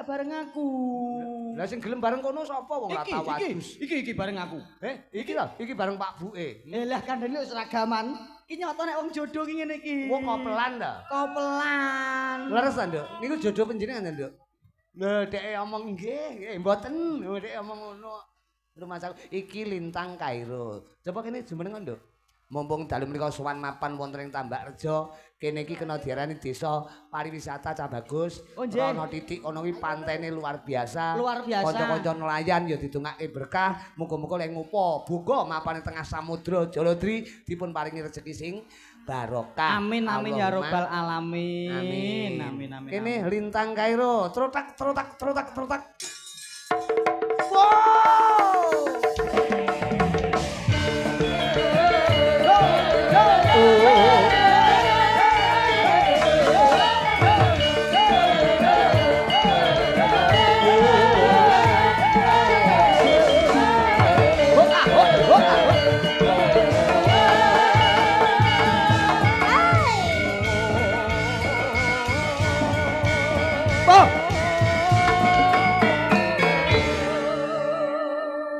bareng aku. Lah sing gelem bareng kono sapa wong ora tau adus. Iki bareng aku. Iki lho, iki bareng Pak Buke. Lah kandhane seragaman. Iki nyoto nek wong jodoh ki ngene iki. Wong kopelan ta? Kopelan. Leres ta, Nduk? Niku jodoh panjenengan ta, Nduk? Lha dhek omong nggih, mboten. Dhek omong ngono. Rumah saya iki Lintang Kairo. Coba kene jumeneng, Nduk. Mumpung dalu menika sowan mapan wonten ing Tambakrejo, kene iki kena diarani desa pariwisata cah bagus. Rono titik kono kuwi pantene luar biasa. Luar biasa. Kanca-kanca nelayan ya didongake berkah, muga-muga lek ngupa buka mapane tengah samudra Jaladri dipun paringi rejeki sing barokah. Amin amin ya robbal alamin. Amin amin. Kene Lintang Kairo, trotak.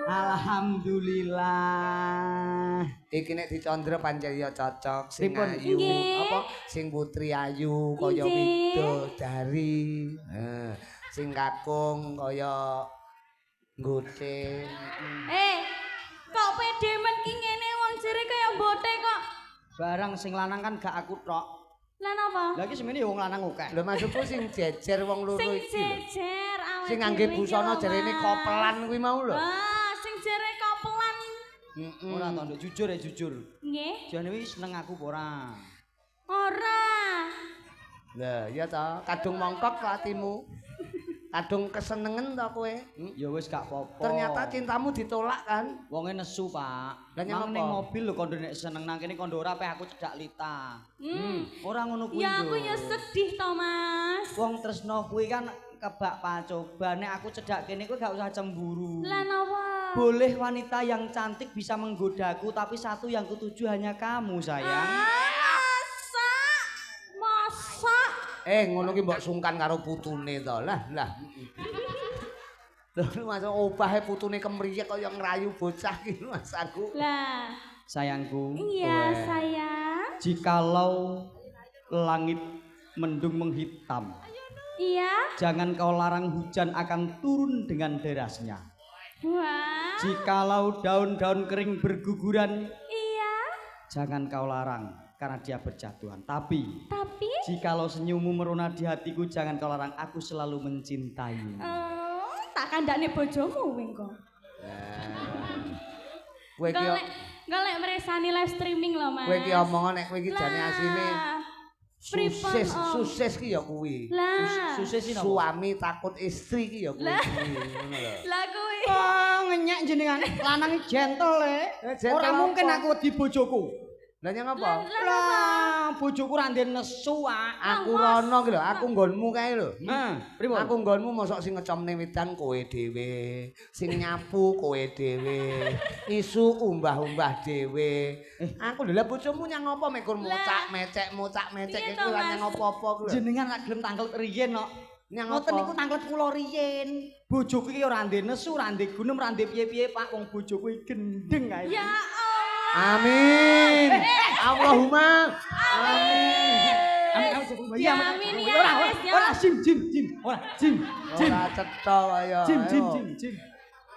Alhamdulillah. Iki nek dicandra pancen ya cocok sing ayu apa sing putri ayu kaya widodari. Sing kakung kaya nggote. Kok pede men ki ngene wong jere kaya mbote kok. Barang sing lanang kan gak aku tok. Lah napa? Lah iki semene wong lanang akeh. Lho maksudku sing jejer wong loro iki. Sing jejer awake. Sing ngangge busana jarene kopelan kuwi mau lho. Sing jere kopelan. Ora to, Nduk, jujur ya jujur. Nggih. Jane wis seneng aku apa ora? Ora. Lah iya ta, kadung mongkok atimu. Kadung kesenengen ta kowe? Ya wis gak apa-apa. Ternyata cintamu ditolak kan? Wonge nesu, Pak. Lah nang ning mobil lho kondo nek seneng nang kene kondo ora apeh aku cedak Lita. Ora ngono kuwi. Ya aku ya sedih to, Mas. Wong tresno kuwi kan kebak pacoba nek aku cedak kene kuwi gak usah cemburu. Lah napa? Boleh wanita yang cantik bisa menggodaku tapi satu yang kutuju hanya kamu, sayang. Masa? Ngono ki mbok sungkan karo putune to. Lah. Terus masuk opahe putune kemriyek kaya ngrayu bocah ki Mas aku. Lah, sayangku. Iya, sayang. Jikalau langit mendung menghitam. Iya. Jangan kau larang hujan akan turun dengan derasnya. Wah. Jikalau daun-daun kering berguguran. Iya. Jangan kau larang karena dia berjatuhan. Tapi jikalau senyummu merona di hatiku, jangan kau larang, aku selalu mencintaimu. Tak kandhane bojomu wingko. Kowe iki golek meresani live streaming lho, Mas. Kowe iki omongan nek kowe iki jane asline sukses ki ya kuwi. Sukses iki suami takut istri ki ya kuwi. Ngono lho. Lah kuwi. Ngenyek jenengan lanang gentle ora mungkin aku di bojoku. Lah nyang apa? Lah bojoku ra ndek nesu aku rono ki lho, aku nggonmu kae lho. Pripun? Aku nggonmu mosok sing ngecomne wedang kowe dhewe, sing nyapu kowe dhewe, isu umbah-umbah dhewe. Aku lho lah bojomu nyang apa mek kon mocak-mecek iki ora nyang apa-apa ku lho. Jenengan lak gelem tanglet riyen kok. Nyang ngoten niku tanglet kula riyen. Bojoku iki ora ndek nesu, ora ndek gunem, ora ndek piye-piye, Pak. Wong bojoku iki gendeng kae. Ya Amin. Allahumma amin. Amin ya. Ora jin. Ora cetha kaya. Jin.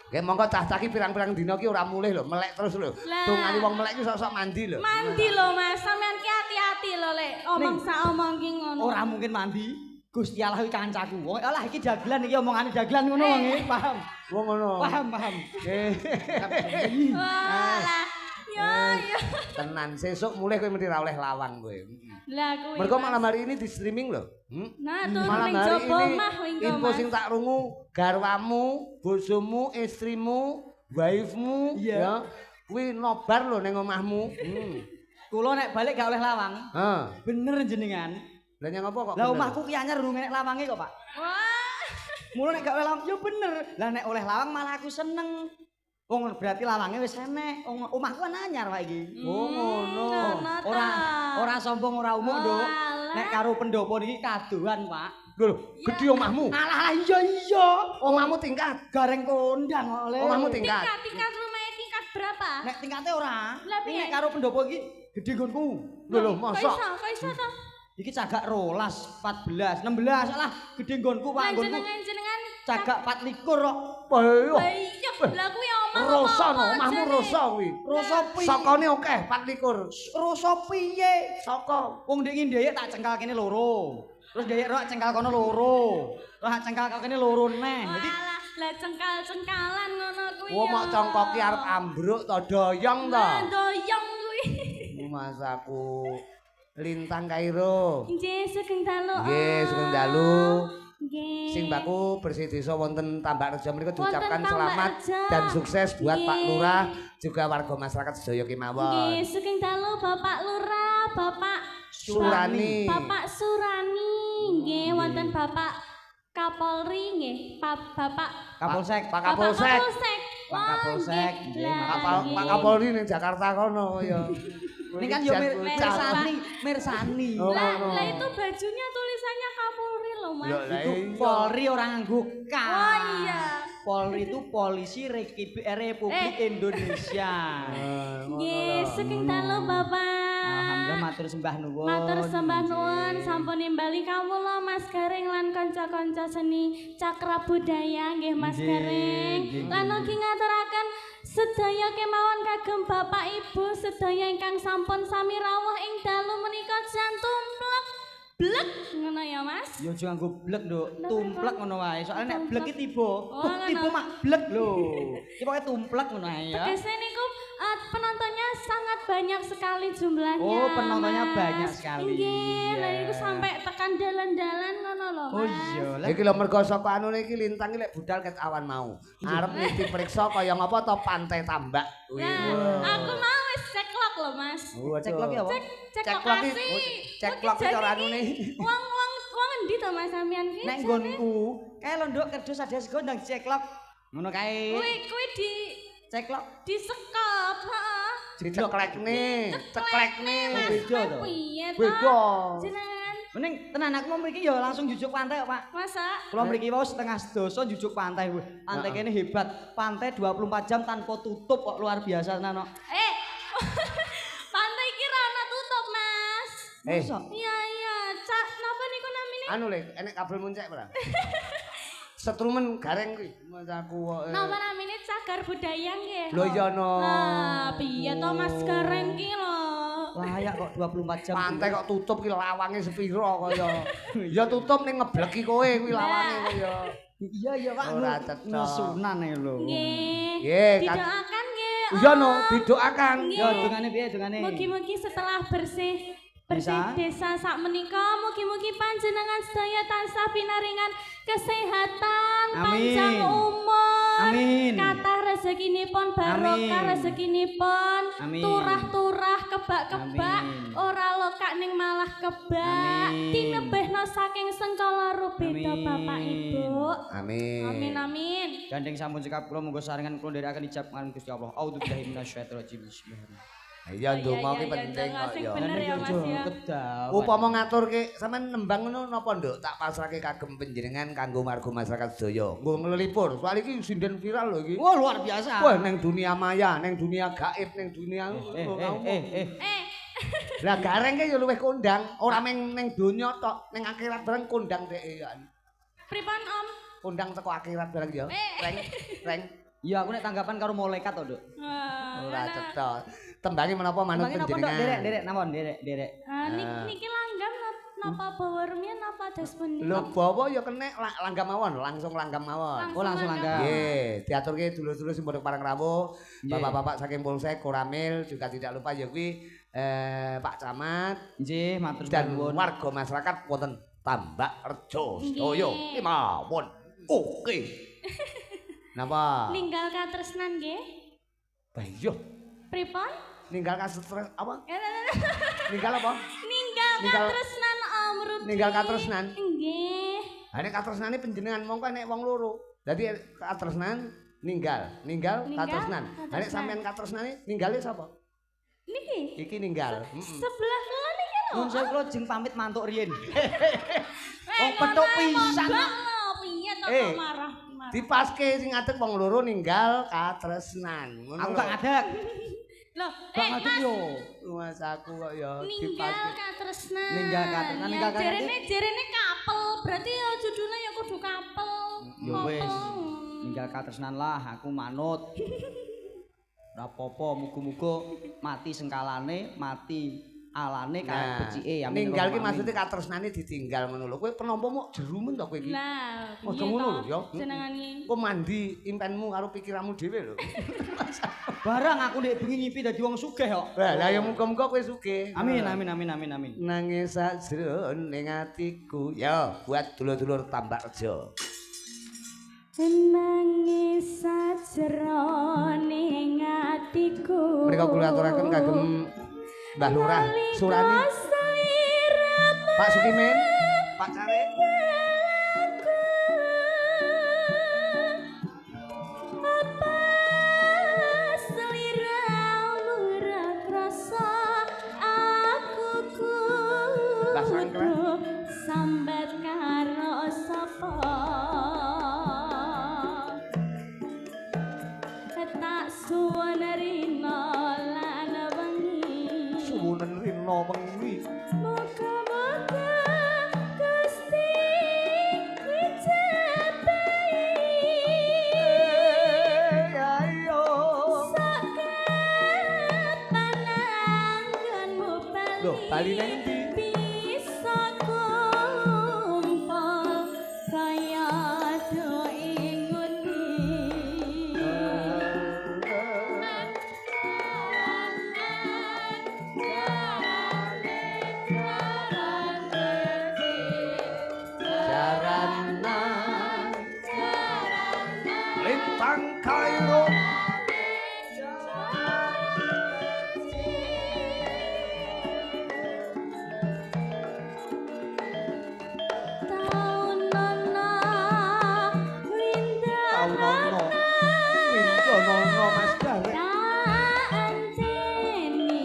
Nggih monggo cah-cah ki pirang-pirang dina ki ora mulih lho, melek terus lho. Dongane wong melek ki sok-sok mandi lho. Mandi lho, Mas. Sampeyan ki hati-hati lho, Lek. Omong sak omong ki ngono. Ora mungkin mandi. Gusti Allah iki kancaku. Wong alah iki dagelan iki omongane dagelan ngono wong iki, paham. Wong ngono. Paham. Nggih. Walah. Ya. Tenan sesuk mulih kowe mesti ra oleh lawang kowe. Lah kuwi. Mergo malam hari ini di streaming lho. Nah, turun malam ning hari jaba ini omah wingko. info sing tak rungu garwamu, bojomu, istrimu, wifemu ya. Kuwi nobar lho ning omahmu. Kula nek balik gak oleh lawang. Bener jenengan. Lah nyang apa kok? Lah omahku ki anyar urung enek lawange kok, Pak. Wah. Mula nek gak oleh lawang ya bener. Lah nek oleh lawang malah aku seneng. Wong berarti lawange wis enek. Omahku kan anyar Pak iki. Oh ngono. Ora sombong ora umuk, Nduk. Nek karo pendopo niki kadohan, Pak. Lho, gedhe omahmu. Alah iya. Omahmu tingkat. Gareng kondang oleh. Omahmu tingkat. Tingkat rumahnya tingkat berapa? Nek tingkatnya ora. Lah piye? Nek karo pendopo iki gedhe nggonku. Lho, Kok mosok. iso to? Iki cagak 12, 14, 16 alah gedhe nggonku Pak nggonku. Jenengan Cagak 24 kok. Ayo. iya, lah kuwi omah Rosa no, omahmu rosa kuwi. Rosa piye? Sokone akeh 24. Rosa piye? Saka. Wong ndek ndek tak cengkal kene loro. Terus ndek rak cengkal kono loro. Terus cengkal kene loro neh. Dadi lah cengkal-cengkalan ngono kuwi. Wong mok congkoki arep ambruk to doyong to. Doyong kuwi. Masaku Lintang Kairo. Nggih, sugeng dalu. Nggih, sugeng dalu. Nggih. Sing baku bersih desa wonten Tambak Rejo menika diucapkan Wonten Tambak selamat Rejo. dan sukses buat Pak Nggih. Lurah juga warga masyarakat sedaya kemawon. Nggih, sugeng dalu Bapak Lurah, Bapak Surani. Bapak Surani, nggih wonten Bapak Kapolri nggih, Bapak Kapolsek. Pak Kapolsek. Pak Kapolsek, nggih, Pak Kapolri ning Jakarta kono ya. Ini kan yo Mirsani. Oh, Lah itu bajunya tulisannya Kapolri loh, Mas. Lah Itu Polri orang nganggo K. Oh iya. Polri itu Polisi Republik Indonesia. Nggih, saking dalu Bapak. Alhamdulillah matur sembah nuwun. Matur sembah nuwun sampun nimbali kawula Mas Gareng lan kanca-kanca seni Cakra Budaya nggih Mas Nggih, Gareng. nggih, Lan nggih. ugi ngaturaken sedaya kemawon kagem Bapak Ibu sedaya ingkang sampun sami rawuh ing dalu menika jantung blek ngono ya Mas. Yo aja nganggo blek, Nduk. Tumplek ngono wae. Soalnya nek blek iki tiba. Oh, ngono. Tiba mak blek lho. Iki pokoke tumplek ngono ae ya. Tegese niku penontonnya sangat banyak sekali jumlahnya. Oh, penontonnya Mas. banyak sekali. Nggih, lah Iya. niku sampai tekan dalan-dalan ngono lho, Mas. Oh iya. Lah Iki lho mergo saka anune iki Lintang iki lek budal ket awan mau. Arep niti periksa kaya ngapa to Pantai Tambak kuwi. Nah, aku mau wis ceklok lho, Mas. cek lagi apa? Cek Ceklok lokasi. iki, ceklok iki cara anune. Wong endi to Mas sampean ki? Nek nggonku, kae lho Nduk kerdos ada segondang ceklok. Ngono kae. Kuwi Ceklok. disekop, heeh. Diceklekne, ceklekne. Mas, beda to? Piye to? Beda. Jenengan Mending tenan aku mau mriki ya langsung jujuk pantai kok, Pak. masa Kula mriki wau setengah sedoso jujuk pantai. Wih, pantai kene hebat. Pantai 24 jam tanpa tutup kok luar biasa tenan kok. pantai ki ra ana tutup, Mas. Masa? Iya, Cak, napa niku namine? Anu le, enek kabel muncek ora? Setrumen gareng kuwi masaku kok. Napa namine cagar budaya nggih? Lho iya no. Lah, piye to Mas Gareng ki lho? Layak kok 24 jam. Pantai kok tutup ki lawange sepiro kaya. Ya tutup ning ngebleki kowe kuwi lawange kaya. Iya Pak. Ora cocok. Nusunan ae lho. Nggih. Nggih, kan. Didoakan nggih. Iya no, didoakan. Nggih. Ya dongane piye dongane? Mugi-mugi setelah bersih Desa? desa sak menika mugi-mugi panjenengan sedaya tansah pinaringan kesehatan, Amin. panjang umur, Amin. kathah rezekinipun, barokah Amin. rezekinipun, Amin. turah-turah, kebak-kebak, Amin. ora lokak ning malah kebak, Amin. tinebehna saking sengkala rubeda Amin. Bapak Ibu. Amin. Amin amin. Gandeng sampun cekap kula monggo sarengan kula nderekaken ijab kalian Gusti Allah. Auzubillahi minasyaitonir rajim. Bismillahirrahmanirrahim. Iya ndonga ki penting kok sing ya. bener ya Mas ya. Upama ngaturke sampean nembang ngono napa nduk tak pasrahke kagem panjenengan kanggo warga masyarakat sedaya. Nggo nglipur. Soal iki sinden viral lho iki. Wah luar biasa. Wah neng dunia maya, neng dunia gaib, neng dunia Lah gareng ki ya luwih kondang, ora neng donya tok, neng akhirat bareng kondang dhek ya. Pripun Om? Kondang teko akhirat bareng ya. Reng. Ya aku nek tanggapan karo malaikat to, Nduk. Ora cetha. Tembangi menapa manut Tembangin apa, Nduk? panjenengan? Derek, napa derek. Niki langgam napa bawa rumiyin napa das pundi? Lho bawa ya kenek langgam mawon, langsung langgam mawon. Oh langsung langgam. Nggih, diaturke dulur-dulur sing padha parang rawuh, Nggih. bapak-bapak saking Polsek, Koramil, juga tidak lupa ya kuwi Pak Camat Nggih, matur dan nuwun. warga masyarakat wonten Tambak Rejo sedaya. Nggih. Mawon. Oke. Napa? Ninggal katresnan nggih. Bah iya, Pripun? ninggal kastres apa? Eh, Ninggal apa? Ninggal Ninggal- katresnan Om Rudi. Ninggal katresnan? Nggih. Ha nek katresnane panjenengan mongko nek wong loro. Dadi katresnan ninggal Ninggal, katresnan. Ha nek katresnan. sampean katresnane ninggale sapa? Niki Iki ninggal. sebelah kula niki lho Mun sewu kula jeng pamit mantuk riyin. Oh, petuk pisan. Piye to Eh, kok marah? Dipaske sing ngadeg wong loro ninggal katresnan. Ngono Aku lho. gak ngadeg. Loh, Gak ngadeg yo. Mas aku kok ya ninggal dipaske. katresnan. Ninggal katresnan, ninggal katresnan. Jerene kapel, berarti ya judulnya ya kudu kapel. Ya wis. Ninggal katresnan lah aku manut. Ora apa-apa, muga-muga mati sengkalane, mati alane kaya becike amin. Ninggal ki maksudnya katresnane ditinggal ngono lho. Kowe penampa mok jerumen to kowe iki. Lah, Aja ngono lho ya. Jenengane. Kowe mandi impenmu karo pikiranmu dhewe lho. Barang aku nek bengi ngimpi dadi wong sugih kok. Lah ya muga-muga kowe sugih. Amin amin amin amin amin. Nangis sajroning atiku ya buat dulur-dulur Tambak Rejo. Nangis sajroning atiku. Mereka kula aturaken kagem Mbah Lurah Surani. Pak Sukimin, Pak Care. Mbah Sangkra. Sambat karo sapa? Tak suwun rina lan wengi. Suwunen rina wengi. Moga-moga Gusti wijabahi. Ayo. Panangganmu bali. Loh, bali nang ndi? Bisa kumpul kaya do ingundi. Jarana Lintang Kairo. Taun nono Taunono. Winjo nono Mas Garek. tak anteni.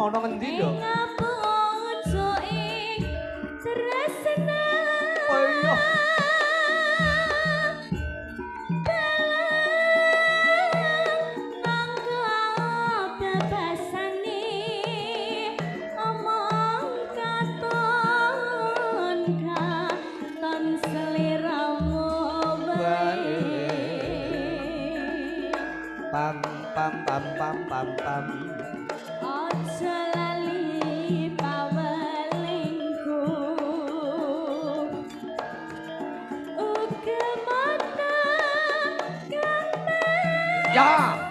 Ana ngendi lho? Ngapujo ing tresna. Oh iya. Mangga bebasane omong katon seliramu bae. Pam pam pam pam pam pam. Aja lali pawelingku. Uga mata Ya.